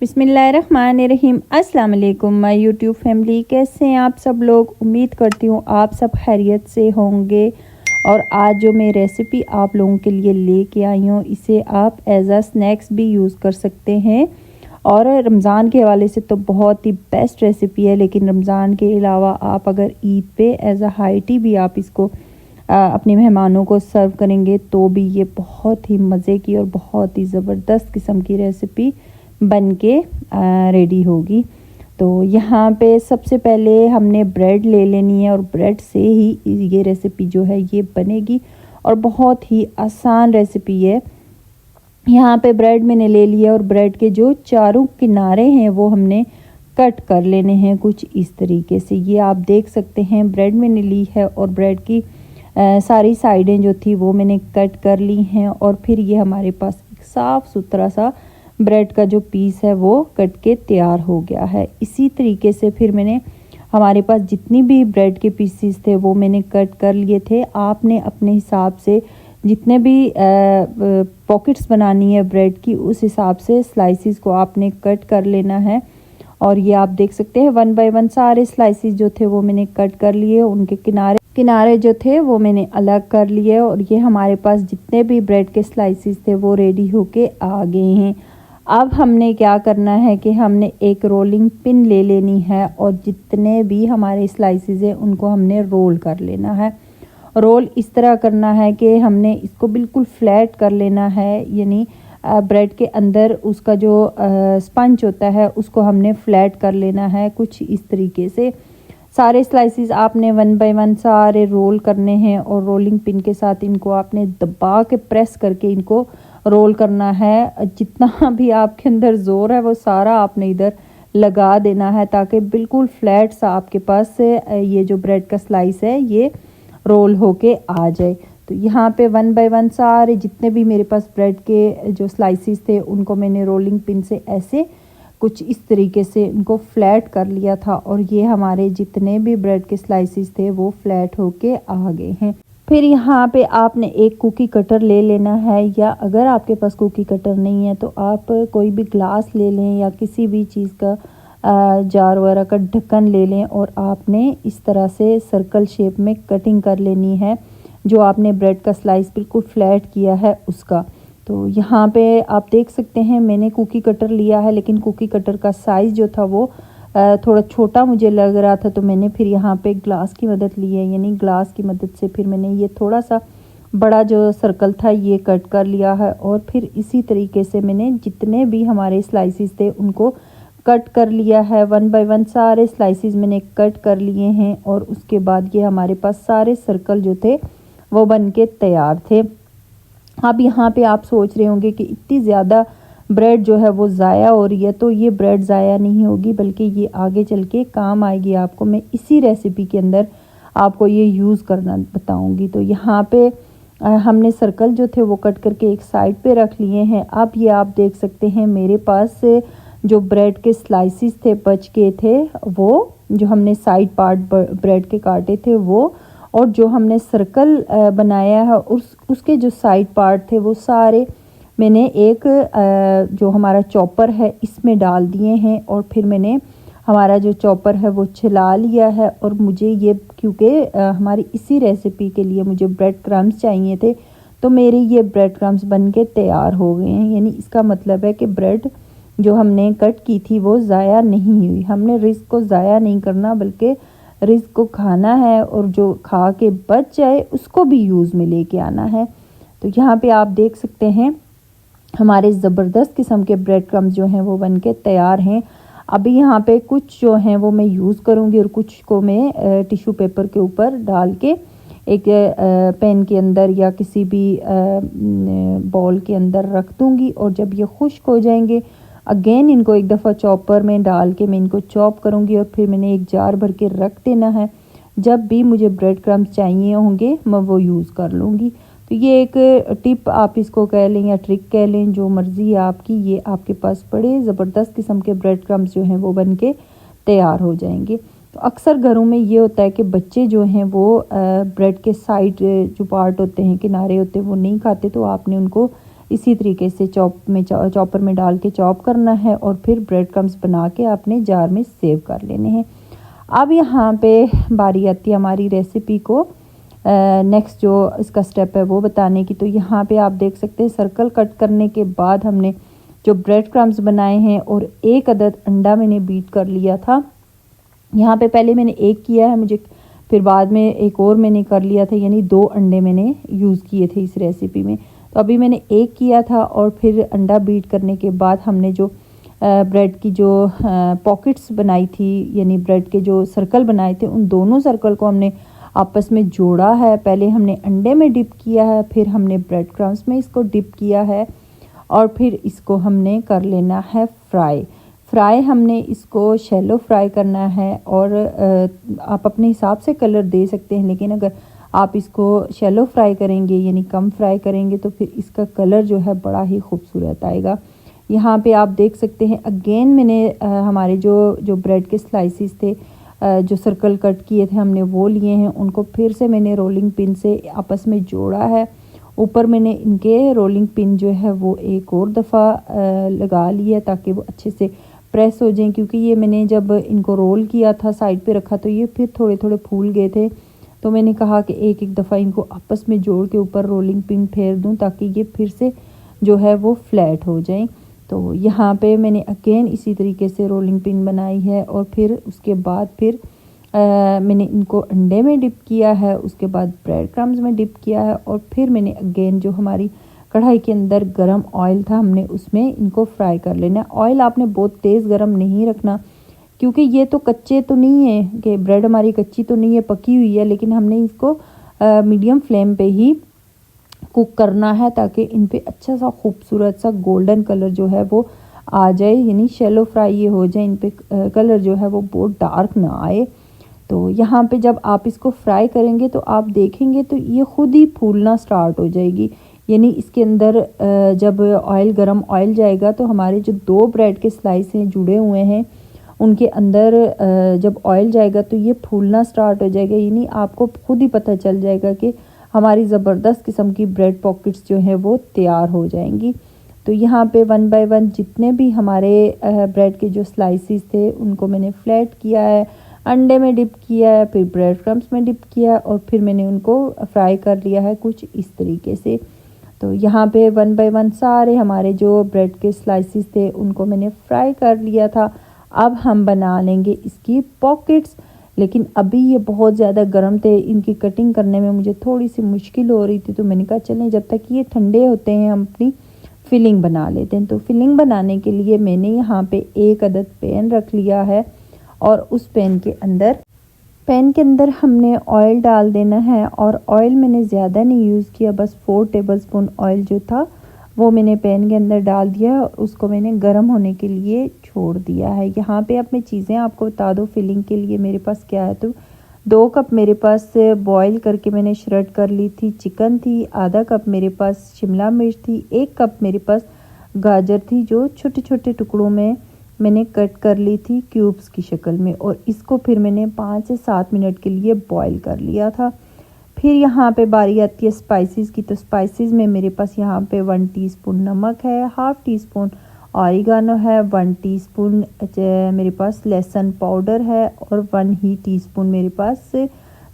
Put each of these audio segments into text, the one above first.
बिस्मिल्लाहिर्रहमानिर्रहीम। अस्सलाम वालेकुम माय यूट्यूब फैमिली, कैसे हैं आप सब लोग। उम्मीद करती हूँ आप सब खैरियत से होंगे। और आज जो मैं रेसिपी आप लोगों के लिए लेके आई हूँ, इसे आप एज अ स्नैक्स भी यूज़ कर सकते हैं। और रमज़ान के हवाले से तो बहुत ही बेस्ट रेसिपी है, लेकिन रमज़ान के अलावा आप अगर ईद पे एज अ हाई टी भी आप इसको अपने मेहमानों को सर्व करेंगे तो भी ये बहुत ही मज़े की और बहुत ही ज़बरदस्त किस्म की रेसिपी बन के रेडी होगी। तो यहाँ पे सबसे पहले हमने ब्रेड ले लेनी है और ब्रेड से ही ये रेसिपी जो है ये बनेगी और बहुत ही आसान रेसिपी है। यहाँ पे ब्रेड मैंने ले लिया और ब्रेड के जो चारों किनारे हैं वो हमने कट कर लेने हैं कुछ इस तरीके से। ये आप देख सकते हैं ब्रेड मैंने ली है और ब्रेड की सारी साइडें जो थी वो मैंने कट कर ली हैं। और फिर ये हमारे पास एक साफ़ सुथरा सा ब्रेड का जो पीस है वो कट के तैयार हो गया है। इसी तरीके से फिर मैंने हमारे पास जितनी भी ब्रेड के पीसीस थे वो मैंने कट कर लिए थे। आपने अपने हिसाब से जितने भी पॉकेट्स बनानी है ब्रेड की, उस हिसाब से स्लाइसिस को आपने कट कर लेना है। और ये आप देख सकते हैं 1 बाय 1 सारे स्लाइसिस जो थे वो मैंने कट कर लिए। उनके किनारे जो थे वो मैंने अलग कर लिए। और ये हमारे पास जितने भी ब्रेड के स्लाइसिस थे वो रेडी होके आ गए हैं। अब हमने क्या करना है कि हमने एक रोलिंग पिन ले लेनी है और जितने भी हमारे स्लाइसिस हैं उनको हमने रोल कर लेना है। रोल इस तरह करना है कि हमने इसको बिल्कुल फ्लैट कर लेना है, यानी ब्रेड के अंदर उसका जो स्पंज होता है उसको हमने फ्लैट कर लेना है कुछ इस तरीके से। सारे स्लाइसिस आपने 1 बाय 1 सारे रोल करने हैं और रोलिंग पिन के साथ इनको आपने दबा के प्रेस करके इनको रोल करना है। जितना भी आपके अंदर ज़ोर है वो सारा आपने इधर लगा देना है ताकि बिल्कुल फ्लैट सा आपके पास ये जो ब्रेड का स्लाइस है ये रोल होके आ जाए। तो यहाँ पे 1 बाय 1 सारे जितने भी मेरे पास ब्रेड के जो स्लाइसिस थे उनको मैंने रोलिंग पिन से ऐसे कुछ इस तरीके से इनको फ्लैट कर लिया था। और ये हमारे जितने भी ब्रेड के स्लाइसिस थे वो फ्लैट होके आ गए हैं। फिर यहाँ पे आपने एक कुकी कटर ले लेना है, या अगर आपके पास कुकी कटर नहीं है तो आप कोई भी ग्लास ले लें या किसी भी चीज़ का जार वगैरह का ढक्कन ले लें और आपने इस तरह से सर्कल शेप में कटिंग कर लेनी है जो आपने ब्रेड का स्लाइस बिल्कुल फ्लैट किया है उसका। तो यहाँ पे आप देख सकते हैं मैंने कुकी कटर लिया है, लेकिन कुकी कटर का साइज़ जो था वो थोड़ा छोटा मुझे लग रहा था, तो मैंने फिर यहाँ पे ग्लास की मदद ली है। यानी ग्लास की मदद से फिर मैंने ये थोड़ा सा बड़ा जो सर्कल था ये कट कर लिया है। और फिर इसी तरीके से मैंने जितने भी हमारे स्लाइसिस थे उनको कट कर लिया है। 1 बाय 1 सारे स्लाइसिस मैंने कट कर लिए हैं। और उसके बाद ये हमारे पास सारे सर्कल जो थे वो बन के तैयार थे। अब यहाँ पे आप सोच रहे होंगे कि इतनी ज़्यादा ब्रेड जो है वो ज़ाया हो रही है, तो ये ब्रेड ज़ाया नहीं होगी बल्कि ये आगे चल के काम आएगी आपको। मैं इसी रेसिपी के अंदर आपको ये यूज़ करना बताऊंगी। तो यहाँ पे हमने सर्कल जो थे वो कट करके एक साइड पे रख लिए हैं। अब ये आप देख सकते हैं मेरे पास जो ब्रेड के स्लाइसिस थे बच के थे, वो जो हमने साइड पार्ट ब्रेड के काटे थे वो, और जो हमने सर्कल बनाया है उसके जो साइड पार्ट थे वो सारे मैंने एक जो हमारा चॉपर है इसमें डाल दिए हैं। और फिर मैंने हमारा जो चॉपर है वो चला लिया है। और मुझे ये क्योंकि हमारी इसी रेसिपी के लिए मुझे ब्रेड क्रम्स चाहिए थे, तो मेरे ये ब्रेड क्रम्स बन के तैयार हो गए हैं। यानी इसका मतलब है कि ब्रेड जो हमने कट की थी वो ज़ाया नहीं हुई। हमने रिस्क को ज़ाया नहीं करना बल्कि रिस्क को खाना है और जो खा के बच जाए उसको भी यूज़ में लेके आना है। तो यहाँ पे आप देख सकते हैं हमारे ज़बरदस्त किस्म के ब्रेड क्रम्स जो हैं वो बनके तैयार हैं। अभी यहाँ पे कुछ जो हैं वो मैं यूज़ करूँगी और कुछ को मैं टिश्यू पेपर के ऊपर डाल के एक पैन के अंदर या किसी भी बॉल के अंदर रख दूँगी। और जब ये खुश्क हो जाएंगे अगेन इनको एक दफ़ा चॉपर में डाल के मैं इनको चॉप करूँगी और फिर मैंने एक जार भर के रख देना है। जब भी मुझे ब्रेड क्रम्स चाहिए होंगे मैं वो यूज़ कर लूँगी। तो ये एक टिप आप इसको कह लें या ट्रिक कह लें, जो मर्ज़ी है आपकी, ये आपके पास बड़े ज़बरदस्त किस्म के ब्रेड क्रम्स जो हैं वो बन के तैयार हो जाएंगे। तो अक्सर घरों में ये होता है कि बच्चे जो हैं वो ब्रेड के साइड जो पार्ट होते हैं, किनारे होते हैं, वो नहीं खाते। तो आपने उनको इसी तरीके से चॉपर में डाल के चॉप करना है और फिर ब्रेड क्रम्स बना के आपने जार में सेव कर लेने हैं। अब यहाँ पे बारी आती है हमारी रेसिपी को नेक्स्ट जो इसका स्टेप है वो बताने की। तो यहाँ पे आप देख सकते हैं सर्कल कट करने के बाद हमने जो ब्रेड क्रम्स बनाए हैं और एक अदद अंडा मैंने बीट कर लिया था। यहाँ पे पहले मैंने एक किया है मुझे, फिर बाद में एक और मैंने कर लिया था, यानी 2 अंडे मैंने यूज़ किए थे इस रेसिपी में। तो अभी मैंने एक किया था और फिर अंडा बीट करने के बाद हमने जो ब्रेड की जो पॉकेट्स बनाई थी, यानी ब्रेड के जो सर्कल बनाए थे, उन दोनों सर्कल को हमने आपस में जोड़ा है। पहले हमने अंडे में डिप किया है, फिर हमने ब्रेड क्रम्स में इसको डिप किया है और फिर इसको हमने कर लेना है फ्राई हमने इसको शैलो फ्राई करना है। और आप अपने हिसाब से कलर दे सकते हैं, लेकिन अगर आप इसको शैलो फ्राई करेंगे यानी कम फ्राई करेंगे तो फिर इसका कलर जो है बड़ा ही खूबसूरत आएगा। यहाँ पे आप देख सकते हैं अगेन मैंने हमारे जो ब्रेड के स्लाइसिस थे, जो सर्कल कट किए थे हमने वो लिए हैं, उनको फिर से मैंने रोलिंग पिन से आपस में जोड़ा है। ऊपर मैंने इनके रोलिंग पिन जो है वो एक और दफ़ा लगा लिया ताकि वो अच्छे से प्रेस हो जाएं, क्योंकि ये मैंने जब इनको रोल किया था साइड पे रखा तो ये फिर थोड़े थोड़े फूल गए थे। तो मैंने कहा कि एक एक दफ़ा इनको आपस में जोड़ के ऊपर रोलिंग पिन फेर दूं ताकि ये फिर से जो है वो फ्लैट हो जाएं। तो यहाँ पे मैंने अगेन इसी तरीके से रोलिंग पिन बनाई है और फिर उसके बाद फिर मैंने इनको अंडे में डिप किया है, उसके बाद ब्रेड क्रम्स में डिप किया है और फिर मैंने अगेन जो हमारी कढ़ाई के अंदर गरम ऑयल था हमने उसमें इनको फ्राई कर लेना है। ऑयल आपने बहुत तेज़ गरम नहीं रखना, क्योंकि ये तो कच्चे तो नहीं है कि ब्रेड हमारी कच्ची तो नहीं है, पकी हुई है, लेकिन हमने इसको मीडियम फ्लेम पे ही कुक करना है ताकि इन पे अच्छा सा खूबसूरत सा गोल्डन कलर जो है वो आ जाए, यानी शैलो फ्राई ये हो जाए, इन पे कलर जो है वो बहुत डार्क ना आए। तो यहाँ पे जब आप इसको फ्राई करेंगे तो आप देखेंगे तो ये खुद ही फूलना स्टार्ट हो जाएगी, यानी इसके अंदर जब गरम ऑयल जाएगा तो हमारे जो 2 ब्रेड के स्लाइस हैं जुड़े हुए हैं उनके अंदर जब ऑयल जाएगा तो ये फूलना स्टार्ट हो जाएगा, यानी आपको खुद ही पता चल जाएगा कि हमारी ज़बरदस्त किस्म की ब्रेड पॉकेट्स जो हैं वो तैयार हो जाएंगी। तो यहाँ पे 1 बाय 1 जितने भी हमारे ब्रेड के जो स्लाइसिस थे उनको मैंने फ्लैट किया है, अंडे में डिप किया है, फिर ब्रेड क्रम्स में डिप किया है और फिर मैंने उनको फ्राई कर लिया है कुछ इस तरीके से। तो यहाँ पे 1 बाय 1 सारे हमारे जो ब्रेड के स्लाइसिस थे उनको मैंने फ्राई कर लिया था। अब हम बना लेंगे इसकी पॉकेट्स, लेकिन अभी ये बहुत ज़्यादा गर्म थे, इनकी कटिंग करने में मुझे थोड़ी सी मुश्किल हो रही थी। तो मैंने कहा चलें जब तक ये ठंडे होते हैं हम अपनी फिलिंग बना लेते हैं। तो फिलिंग बनाने के लिए मैंने यहाँ पे एक अदद पैन रख लिया है और उस पैन के अंदर हमने ऑयल डाल देना है। और ऑयल मैंने ज़्यादा नहीं यूज़ किया, बस 4 टेबलस्पून ऑयल जो था वो मैंने पैन के अंदर डाल दिया और उसको मैंने गर्म होने के लिए छोड़ दिया है। यहाँ पे अब मैं चीज़ें आपको बता दूँ फिलिंग के लिए मेरे पास क्या है। तो 2 कप मेरे पास बॉईल करके मैंने श्रेड कर ली थी चिकन थी, आधा कप मेरे पास शिमला मिर्च थी, 1 कप मेरे पास गाजर थी जो छोटे छोटे टुकड़ों में मैंने कट कर ली थी क्यूब्स की शक्ल में, और इसको फिर मैंने 5 से 7 मिनट के लिए बॉईल कर लिया था। फिर यहाँ पे बारी आती है स्पाइसेस की। तो स्पाइसेस में मेरे पास यहाँ पे 1 टीस्पून नमक है, हाफ़ टीस्पून ऑरिगानो है, 1 टीस्पून मेरे पास लहसुन पाउडर है और 1 ही टीस्पून मेरे पास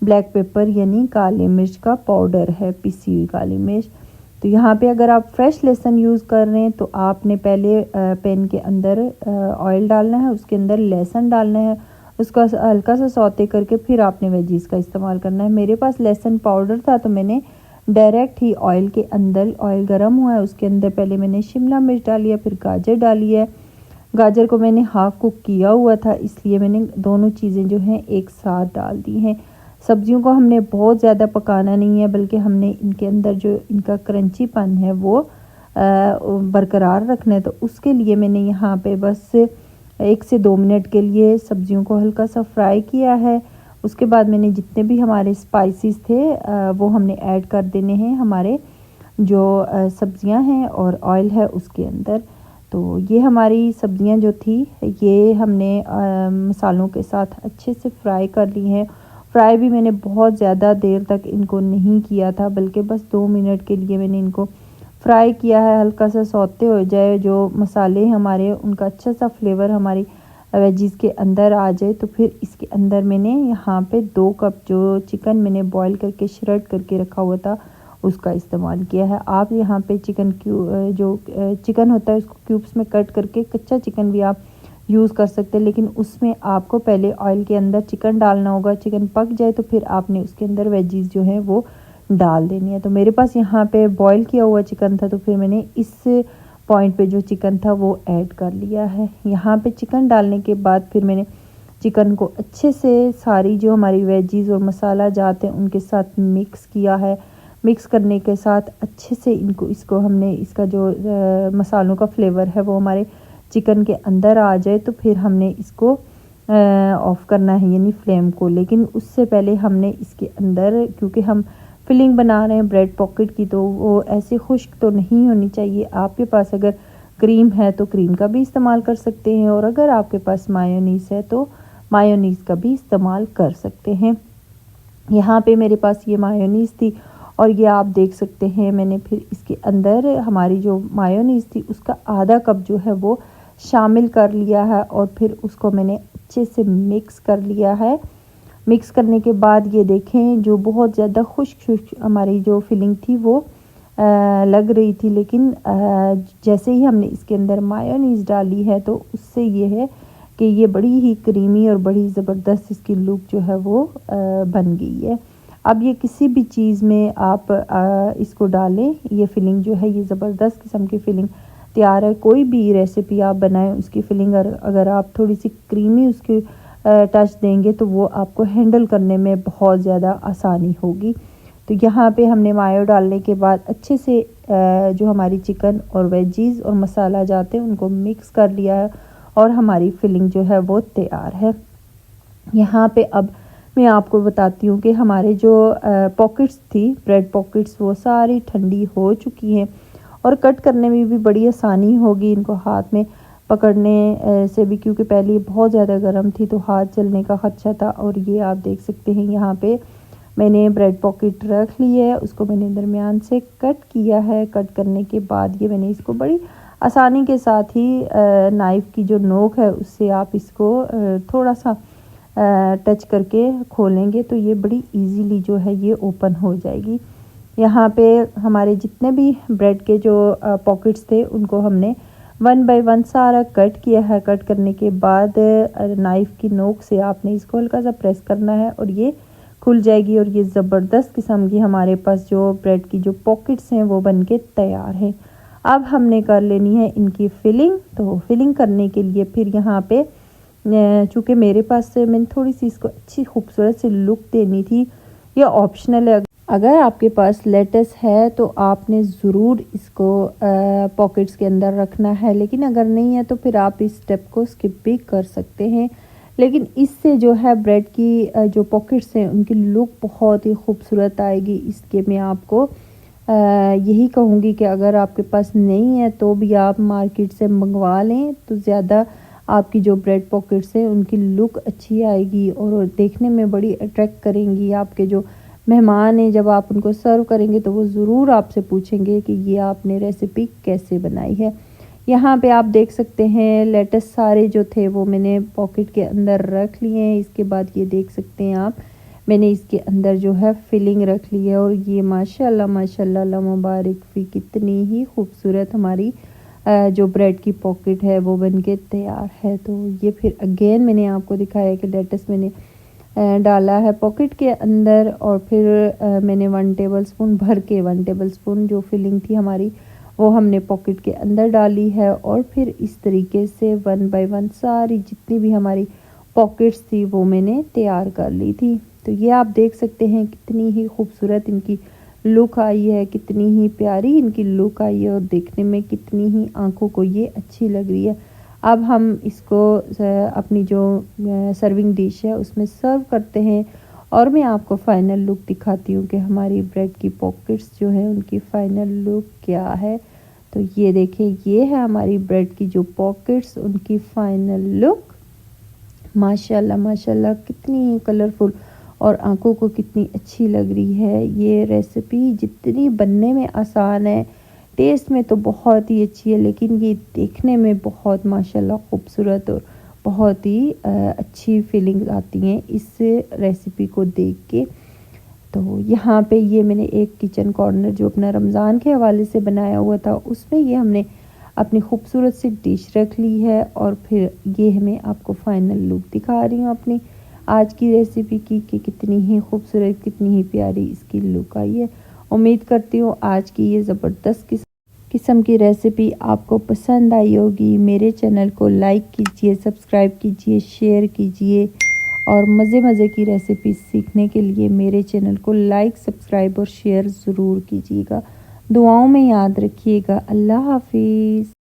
ब्लैक पेपर यानी काली मिर्च का पाउडर है, पिसी हुई काली मिर्च। तो यहाँ पे अगर आप फ्रेश लहसुन यूज़ कर रहे हैं तो आपने पहले पैन के अंदर ऑयल डालना है, उसके अंदर लहसुन डालना है, उसका हल्का सा सौते करके फिर आपने वेजीज का इस्तेमाल करना है। मेरे पास लहसुन पाउडर था तो मैंने डायरेक्ट ही ऑयल के अंदर, ऑयल गर्म हुआ है उसके अंदर पहले मैंने शिमला मिर्च डाली है, फिर गाजर डाली है। गाजर को मैंने हाफ़ कुक किया हुआ था इसलिए मैंने दोनों चीज़ें जो हैं एक साथ डाल दी हैं। सब्जियों को हमने बहुत ज़्यादा पकाना नहीं है, बल्कि हमने इनके अंदर जो इनका क्रंचीपन है वो बरकरार रखना है। तो उसके लिए मैंने यहाँ पे बस 1 से 2 मिनट के लिए सब्जियों को हल्का सा फ्राई किया है। उसके बाद मैंने जितने भी हमारे स्पाइसेस थे वो हमने ऐड कर देने हैं हमारे जो सब्जियां हैं और ऑयल है उसके अंदर। तो ये हमारी सब्जियां जो थी ये हमने मसालों के साथ अच्छे से फ्राई कर ली हैं। फ्राई भी मैंने बहुत ज़्यादा देर तक इनको नहीं किया था, बल्कि बस 2 मिनट के लिए मैंने इनको फ्राई किया है। हल्का सा सौते हो जाए, जो मसाले हमारे उनका अच्छा सा फ्लेवर हमारी वेजिज़ के अंदर आ जाए, तो फिर इसके अंदर मैंने यहाँ पे 2 कप जो चिकन मैंने बॉईल करके श्रेड करके रखा हुआ था उसका इस्तेमाल किया है। आप यहाँ पे चिकन होता है उसको क्यूब्स में कट करके कच्चा चिकन भी आप यूज़ कर सकते हैं, लेकिन उसमें आपको पहले ऑयल के अंदर चिकन डालना होगा। चिकन पक जाए तो फिर आपने उसके अंदर वेजीज जो है वो डाल देनी है। तो मेरे पास यहाँ पे बॉईल किया हुआ चिकन था, तो फिर मैंने इस पॉइंट पे जो चिकन था वो ऐड कर लिया है। यहाँ पे चिकन डालने के बाद फिर मैंने चिकन को अच्छे से सारी जो हमारी वेजीज और मसाला जाते हैं उनके साथ मिक्स किया है। मिक्स करने के साथ अच्छे से इसको हमने इसका जो मसालों का फ्लेवर है वो हमारे चिकन के अंदर आ जाए, तो फिर हमने इसको ऑफ़ करना है, यानी फ्लेम को। लेकिन उससे पहले हमने इसके अंदर, क्योंकि हम फिलिंग बना रहे हैं ब्रेड पॉकेट की, तो वो ऐसे खुश्क तो नहीं होनी चाहिए। आपके पास अगर क्रीम है तो क्रीम का भी इस्तेमाल कर सकते हैं, और अगर आपके पास मायोनीज़ है तो मायोनीज़ का भी इस्तेमाल कर सकते हैं। यहाँ पे मेरे पास ये मायोनीज़ थी, और ये आप देख सकते हैं मैंने फिर इसके अंदर हमारी जो मायोनीज़ थी उसका आधा कप जो है वो शामिल कर लिया है, और फिर उसको मैंने अच्छे से मिक्स कर लिया है। मिक्स करने के बाद ये देखें जो बहुत ज़्यादा खुश्क हमारी जो फिलिंग थी वो लग रही थी, लेकिन जैसे ही हमने इसके अंदर मायोनीज़ डाली है तो उससे ये है कि ये बड़ी ही क्रीमी और बड़ी ज़बरदस्त इसकी लुक जो है वो बन गई है। अब ये किसी भी चीज़ में आप इसको डालें, ये फिलिंग जो है ये ज़बरदस्त किस्म की फ़िलिंग तैयार है। कोई भी रेसिपी आप बनाएं उसकी फिलिंग अगर आप थोड़ी सी क्रीमी उसकी टच देंगे तो वो आपको हैंडल करने में बहुत ज़्यादा आसानी होगी। तो यहाँ पे हमने मायो डालने के बाद अच्छे से जो हमारी चिकन और वेजीज़ और मसाला जाते हैं उनको मिक्स कर लिया है, और हमारी फिलिंग जो है वो तैयार है। यहाँ पे अब मैं आपको बताती हूँ कि हमारे जो पॉकेट्स थी, ब्रेड पॉकेट्स, वो सारी ठंडी हो चुकी हैं, और कट करने में भी बड़ी आसानी होगी इनको हाथ में पकड़ने से भी, क्योंकि पहले बहुत ज़्यादा गर्म थी तो हाथ जलने का खदशा था। और ये आप देख सकते हैं यहाँ पे मैंने ब्रेड पॉकेट रख ली है, उसको मैंने दरमियान से कट किया है। कट करने के बाद ये मैंने इसको बड़ी आसानी के साथ ही नाइफ़ की जो नोक है उससे आप इसको थोड़ा सा टच करके खोलेंगे तो ये बड़ी इजीली जो है ये ओपन हो जाएगी। यहाँ पे हमारे जितने भी ब्रेड के जो पॉकेट्स थे उनको हमने 1 बाय 1 सारा कट किया है। कट करने के बाद नाइफ़ की नोक से आपने इसको हल्का सा प्रेस करना है और ये खुल जाएगी, और ये ज़बरदस्त किस्म की हमारे पास जो ब्रेड की जो पॉकेट्स हैं वो बनके तैयार हैं। अब हमने कर लेनी है इनकी फिलिंग। तो फिलिंग करने के लिए फिर यहाँ पे चूँकि मेरे पास मैंने थोड़ी सी इसको अच्छी खूबसूरत सी लुक देनी थी, ये ऑप्शनल है। अगर आपके पास लेटस है तो आपने ज़रूर इसको पॉकेट्स के अंदर रखना है, लेकिन अगर नहीं है तो फिर आप इस स्टेप को स्किप भी कर सकते हैं। लेकिन इससे जो है ब्रेड की जो पॉकेट्स हैं उनकी लुक बहुत ही खूबसूरत आएगी। इसके मैं आपको यही कहूँगी कि अगर आपके पास नहीं है तो भी आप मार्केट से मंगवा लें, तो ज़्यादा आपकी जो ब्रेड पॉकेट्स हैं उनकी लुक अच्छी आएगी और देखने में बड़ी अट्रैक्ट करेंगी। आपके जो मेहमान हैं जब आप उनको सर्व करेंगे तो वो ज़रूर आपसे पूछेंगे कि ये आपने रेसिपी कैसे बनाई है। यहाँ पे आप देख सकते हैं लेटस सारे जो थे वो मैंने पॉकेट के अंदर रख लिए हैं। इसके बाद ये देख सकते हैं आप मैंने इसके अंदर जो है फिलिंग रख ली है, और ये माशाल्लाह माशाल्लाह ला मुबारक फ़ी कितनी ही खूबसूरत हमारी जो ब्रेड की पॉकेट है वो बनके तैयार है। तो ये फिर अगेन मैंने आपको दिखाया कि लेटस मैंने डाला है पॉकेट के अंदर, और फिर मैंने 1 टेबलस्पून भर के 1 टेबलस्पून जो फिलिंग थी हमारी वो हमने पॉकेट के अंदर डाली है, और फिर इस तरीके से 1 बाय 1 सारी जितनी भी हमारी पॉकेट्स थी वो मैंने तैयार कर ली थी। तो ये आप देख सकते हैं कितनी ही खूबसूरत इनकी लुक आई है, कितनी ही प्यारी इनकी लुक आई है, और देखने में कितनी ही आंखों को ये अच्छी लग रही है। अब हम इसको अपनी जो सर्विंग डिश है उसमें सर्व करते हैं और मैं आपको फ़ाइनल लुक दिखाती हूँ कि हमारी ब्रेड की पॉकेट्स जो है उनकी फ़ाइनल लुक क्या है। तो ये देखें, ये है हमारी ब्रेड की जो पॉकेट्स, उनकी फ़ाइनल लुक। माशाल्लाह माशाल्लाह कितनी कलरफुल और आंखों को कितनी अच्छी लग रही है। ये रेसिपी जितनी बनने में आसान है, टेस्ट में तो बहुत ही अच्छी है, लेकिन ये देखने में बहुत माशाल्लाह खूबसूरत और बहुत ही अच्छी फीलिंग्स आती हैं इस रेसिपी को देख के। तो यहाँ पे ये मैंने एक किचन कॉर्नर जो अपना रमज़ान के हवाले से बनाया हुआ था, उसमें ये हमने अपनी खूबसूरत सी डिश रख ली है और फिर ये मैं आपको फ़ाइनल लुक दिखा रही हूँ अपनी आज की रेसिपी की कि कितनी ही खूबसूरत, कितनी ही प्यारी इसकी लुक आई है। उम्मीद करती हूँ आज की ये ज़बरदस्त किस्म की रेसिपी आपको पसंद आई होगी। मेरे चैनल को लाइक कीजिए, सब्सक्राइब कीजिए, शेयर कीजिए और मज़े की रेसिपी सीखने के लिए मेरे चैनल को लाइक, सब्सक्राइब और शेयर ज़रूर कीजिएगा। दुआओं में याद रखिएगा। अल्लाह हाफिज़।